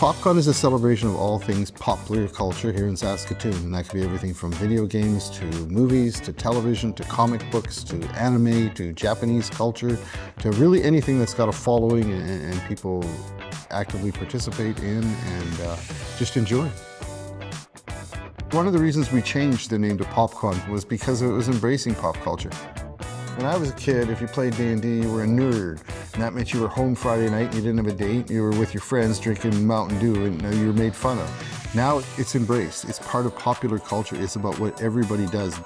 PopCon is a celebration of all things popular culture here in Saskatoon, and that could be everything from video games to movies to television to comic books to anime to Japanese culture to really anything that's got a following and people actively participate in and just enjoy. One of the reasons we changed the name to PopCon was because it was embracing pop culture. When I was a kid, if you played D&D, you were a nerd. And that meant you were home Friday night and you didn't have a date. You were with your friends drinking Mountain Dew and you were made fun of. Now it's embraced. It's part of popular culture. It's about what everybody does.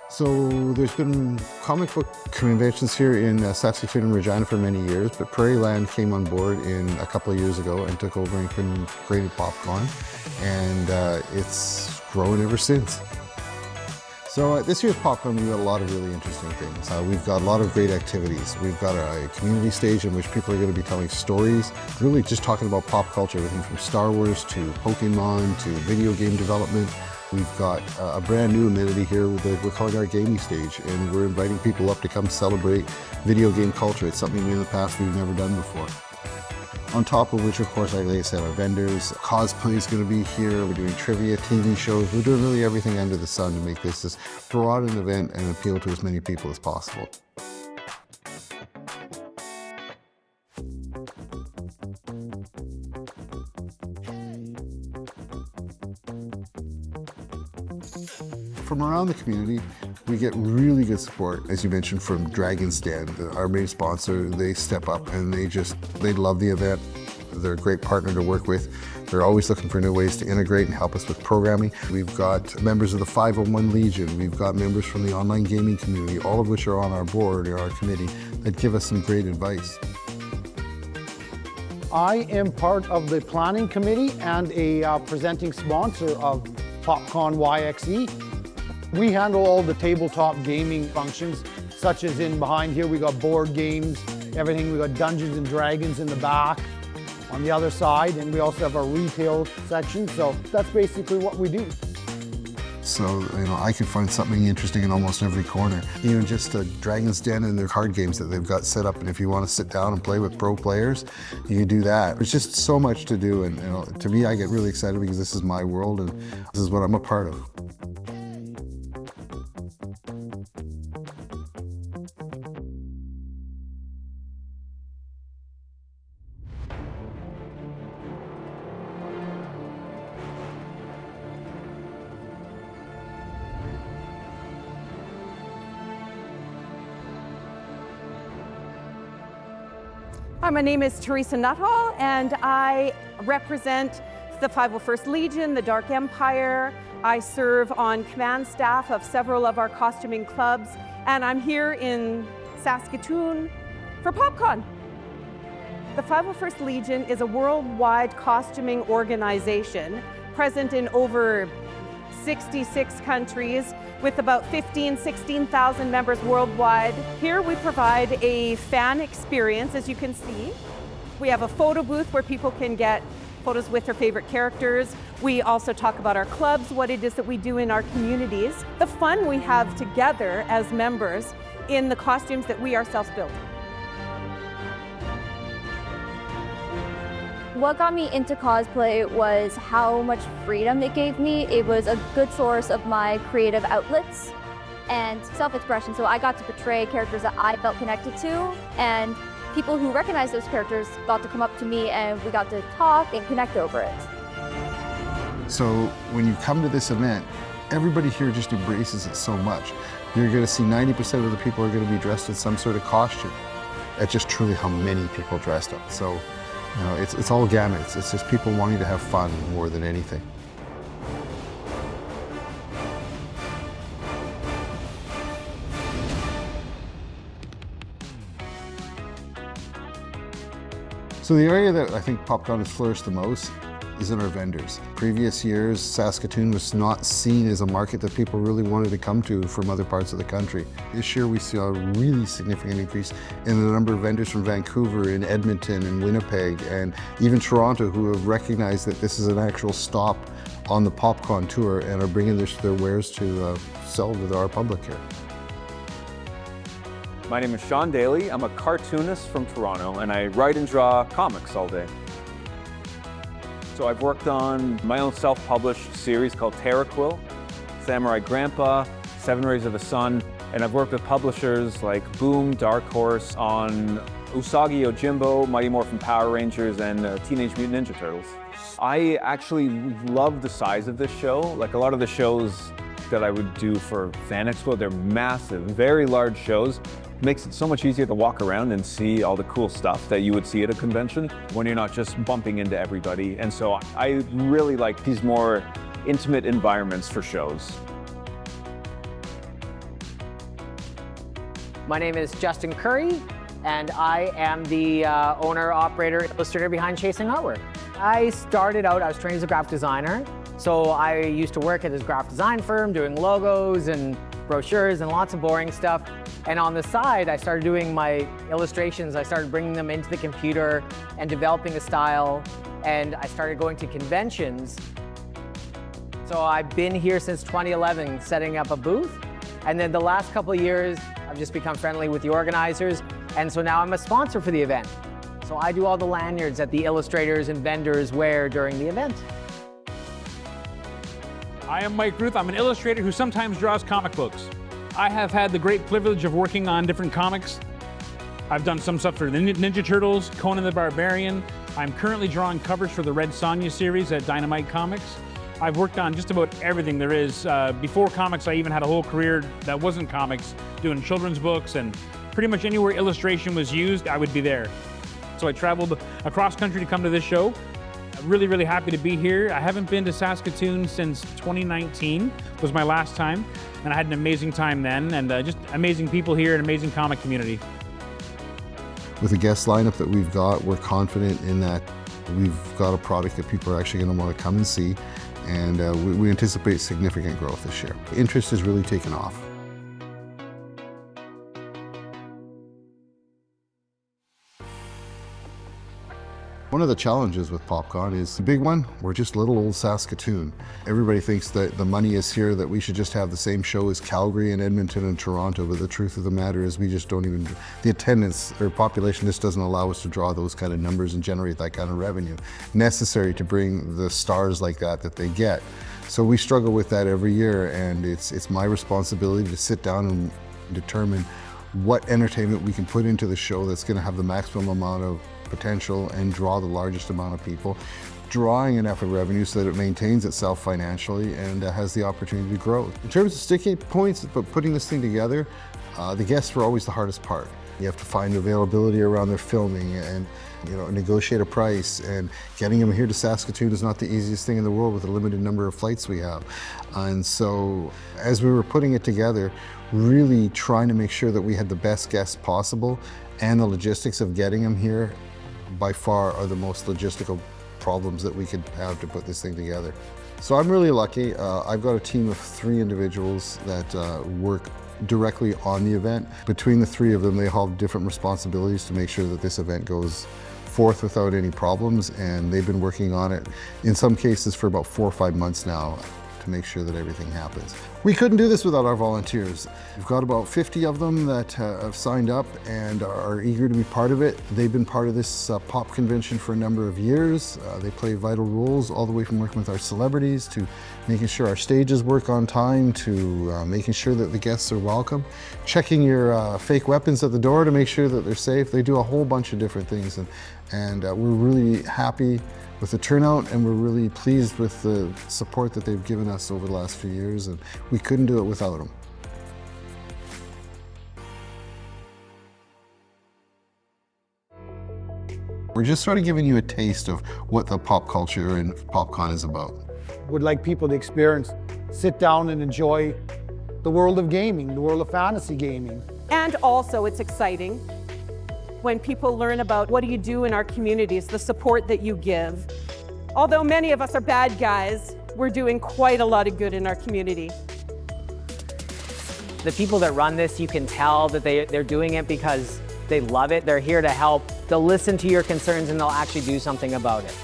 So there's been comic book conventions here in Saskatoon and Regina for many years, but Prairieland came on board a couple of years ago and took over and created PopCon. And it's grown ever since. So this year's PopCon, we've got a lot of really interesting things. We've got a lot of great activities. We've got a community stage in which people are going to be telling stories, really just talking about pop culture, everything from Star Wars to Pokemon to video game development. We've got a brand new amenity here that we're calling our gaming stage, and we're inviting people up to come celebrate video game culture. It's something in the past we've never done before. On top of which, of course, like I said, our vendors, cosplay is going to be here, we're doing trivia, TV shows, we're doing really everything under the sun to make this broad an event and appeal to as many people as possible. From around the community, we get really good support, as you mentioned, from Dragon's Den, our main sponsor. They step up and they love the event. They're a great partner to work with. They're always looking for new ways to integrate and help us with programming. We've got members of the 501 Legion. We've got members from the online gaming community, all of which are on our board or our committee that give us some great advice. I am part of the planning committee and a presenting sponsor of Con YXE. We handle all the tabletop gaming functions, such as in behind here, we got board games, everything. We got Dungeons and Dragons in the back on the other side, and we also have our retail section. So that's basically what we do. So, I can find something interesting in almost every corner. Even just a Dragon's Den and their card games that they've got set up, and if you want to sit down and play with pro players, you can do that. There's just so much to do, and to me, I get really excited because this is my world and this is what I'm a part of. Hi, my name is Teresa Nuttall, and I represent the 501st Legion, the Dark Empire. I serve on command staff of several of our costuming clubs, and I'm here in Saskatoon for PopCon. The 501st Legion is a worldwide costuming organization present in over 66 countries with about 16,000 members worldwide. Here we provide a fan experience, as you can see. We have a photo booth where people can get photos with their favorite characters. We also talk about our clubs, what it is that we do in our communities, the fun we have together as members in the costumes that we ourselves build. What got me into cosplay was how much freedom it gave me. It was a good source of my creative outlets and self-expression. So I got to portray characters that I felt connected to, and people who recognized those characters got to come up to me and we got to talk and connect over it. So when you come to this event, everybody here just embraces it so much. You're going to see 90% of the people are going to be dressed in some sort of costume. That's just truly how many people dressed up. So it's all gamut. It's just people wanting to have fun more than anything. So the area that I think PopCon has flourished the most is in our vendors. Previous years, Saskatoon was not seen as a market that people really wanted to come to from other parts of the country. This year we see a really significant increase in the number of vendors from Vancouver and Edmonton and Winnipeg and even Toronto who have recognized that this is an actual stop on the PopCon tour and are bringing their wares to sell to our public here. My name is Sean Daly. I'm a cartoonist from Toronto, and I write and draw comics all day. So I've worked on my own self-published series called Terraquill, Samurai Grandpa, Seven Rays of the Sun, and I've worked with publishers like Boom, Dark Horse on Usagi Yojimbo, Mighty Morphin Power Rangers, and Teenage Mutant Ninja Turtles. I actually love the size of this show. Like a lot of the shows that I would do for Fan Expo, they're massive, very large shows. It makes it so much easier to walk around and see all the cool stuff that you would see at a convention when you're not just bumping into everybody. And so I really like these more intimate environments for shows. My name is Justin Curry, and I am the owner, operator, illustrator behind Chasing Artwork. I started out, I was trained as a graphic designer, so I used to work at this graphic design firm doing logos and brochures and lots of boring stuff. And on the side, I started doing my illustrations. I started bringing them into the computer and developing a style, and I started going to conventions. So I've been here since 2011, setting up a booth. And then the last couple of years, I've just become friendly with the organizers. And so now I'm a sponsor for the event. So I do all the lanyards that the illustrators and vendors wear during the event. I am Mike Ruth. I'm an illustrator who sometimes draws comic books. I have had the great privilege of working on different comics. I've done some stuff for the Ninja Turtles, Conan the Barbarian. I'm currently drawing covers for the Red Sonja series at Dynamite Comics. I've worked on just about everything there is. Before comics, I even had a whole career that wasn't comics, doing children's books, and pretty much anywhere illustration was used, I would be there. So I traveled across country to come to this show. I'm really, really happy to be here. I haven't been to Saskatoon since 2019, was my last time, and I had an amazing time then, and just amazing people here, an amazing comic community. With the guest lineup that we've got, we're confident in that we've got a product that people are actually going to want to come and see, and we anticipate significant growth this year. Interest has really taken off. One of the challenges with PopCon is the big one, we're just little old Saskatoon. Everybody thinks that the money is here, that we should just have the same show as Calgary and Edmonton and Toronto, but the truth of the matter is we just don't even, the attendance or population just doesn't allow us to draw those kind of numbers and generate that kind of revenue necessary to bring the stars like that they get. So we struggle with that every year, and it's my responsibility to sit down and determine what entertainment we can put into the show that's going to have the maximum amount of potential and draw the largest amount of people, drawing enough of revenue so that it maintains itself financially and has the opportunity to grow. In terms of sticking points, but putting this thing together, the guests are always the hardest part. You have to find availability around their filming and negotiate a price, and getting them here to Saskatoon is not the easiest thing in the world with the limited number of flights we have. And so as we were putting it together, really trying to make sure that we had the best guests possible, and the logistics of getting them here by far are the most logistical problems that we could have to put this thing together. So I'm really lucky. I've got a team of 3 individuals that work directly on the event. Between the 3 of them, they all have different responsibilities to make sure that this event goes forth without any problems, and they've been working on it in some cases for about 4 or 5 months now to make sure that everything happens. We couldn't do this without our volunteers. We've got about 50 of them that have signed up and are eager to be part of it. They've been part of this pop convention for a number of years. They play vital roles all the way from working with our celebrities to making sure our stages work on time to making sure that the guests are welcome, checking your fake weapons at the door to make sure that they're safe. They do a whole bunch of different things, and we're really happy with the turnout, and we're really pleased with the support that they've given us over the last few years, and we couldn't do it without them. We're just sort of giving you a taste of what the pop culture and PopCon is about. Would like people to experience, sit down and enjoy the world of gaming, the world of fantasy gaming. And also it's exciting when people learn about what do you do in our communities, the support that you give. Although many of us are bad guys, we're doing quite a lot of good in our community. The people that run this, you can tell that they're doing it because they love it. They're here to help. They'll listen to your concerns and they'll actually do something about it.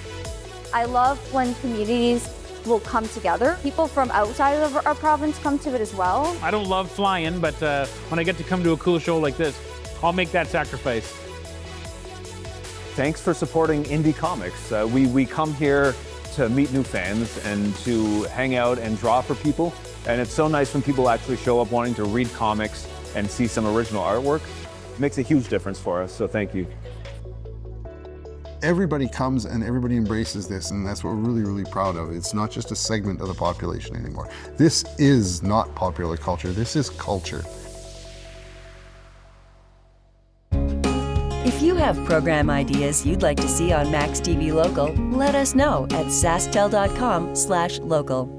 I love when communities will come together. People from outside of our province come to it as well. I don't love flying, but when I get to come to a cool show like this, I'll make that sacrifice. Thanks for supporting indie comics. We come here to meet new fans and to hang out and draw for people. And it's so nice when people actually show up wanting to read comics and see some original artwork. It makes a huge difference for us, so thank you. Everybody comes and everybody embraces this, and that's what we're really, really proud of. It's not just a segment of the population anymore. This is not popular culture, this is culture. If you have program ideas you'd like to see on MaxTV Local, let us know at SaskTel.com/local.